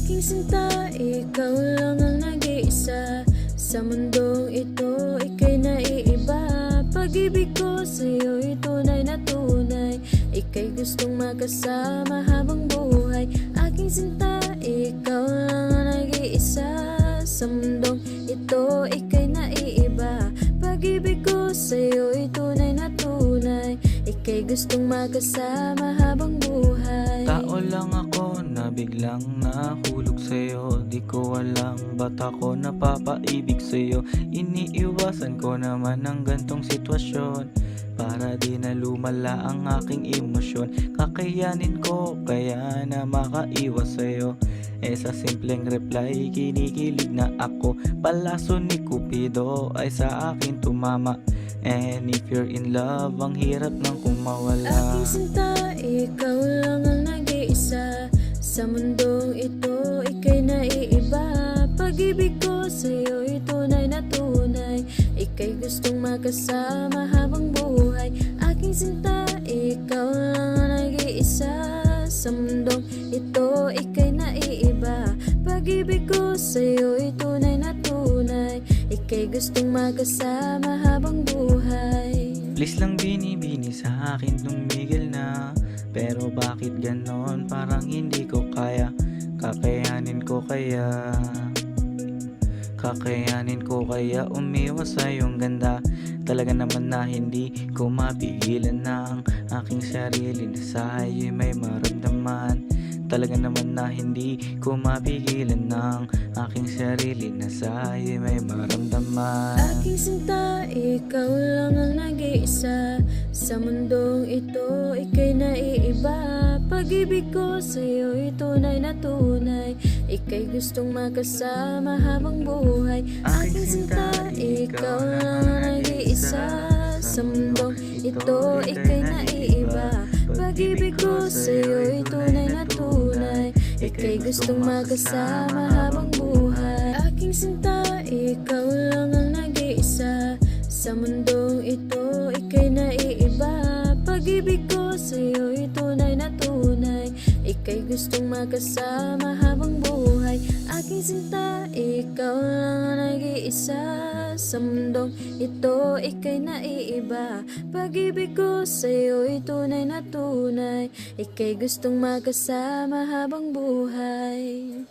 Aking sinta, ikaw lang ang nag-iisa. Sa mundong ito, ika'y naiiba. Pag-ibig ko sa'yo'y tunay na tunay. Ika'y gustong makasama habang buhay. Aking sinta, ikaw lang ang nag-iisa. Sa mundong ito, ika'y naiiba. Pag-ibig ko sa'yo'y tunay na tunay. Ika'y gustong makasama habang buhay. Tao lang ako na biglang nahulog sa'yo. Di ko alam ba't ako napapaibig sa'yo. Iniiwasan ko naman ang gantong sitwasyon para di na lumala ang aking emosyon. Kakayanin ko kaya na makaiwas sa'yo. Sa simpleng reply kinikilig na ako. Palaso ni Cupido ay sa akin tumama. And if you're in love, ang hirap nang kumawala. Aking sinta, ikaw lang ang nag-iisa. Sa mundong ito, ika'y naiiba. Pag-ibig ko sa'yo'y tunay na tunay. Ika'y gustong makasama habang buhay. Aking sinta, ikaw lang ang nag-iisa. Sa mundong ito, ika'y naiiba. Pag-ibig ko sa'yo'y tunay na tunay. Ika'y gustong makasama habang buhay. Please lang binibini sa akin tumigil na. Pero bakit ganon? Parang hindi ko kaya. Kakayanin ko kaya. Kakayanin ko kaya umiwas sa iyong ganda. Talaga naman na hindi ko mapigilan na ang aking sarili na sa'yo'y may maramdaman. Talaga naman na hindi ko mapigilan ng aking sarili na sa'yo'y may maramdaman. Aking sinta, ikaw lang ang nag-iisa. Sa mundong ito, ika'y naiiba. Pag-ibig ko sa'yo'y tunay na tunay. Ika'y gustong makasama habang buhay. Aking sinta, ikaw lang ang nag-iisa. Sa mundong ito, ika'y naiiba. Pag-ibig ko sa'yo'y tunay na tunay. Ika'y gustong makasama habang buhay. Aking sinta, ikaw lang ang nag-iisa. Sa mundong ito, ika'y naiiba. Pag-ibig ko sa'yo'y tunay na tunay. Ika'y gustong makasama habang buhay. Aking sinta, ikaw lang ang nag-iisa. Sa mundong ito, ika'y naiiba. Pag-ibig ko sa'yo'y tunay na tunay. Ika'y gustong makasama habang buhay.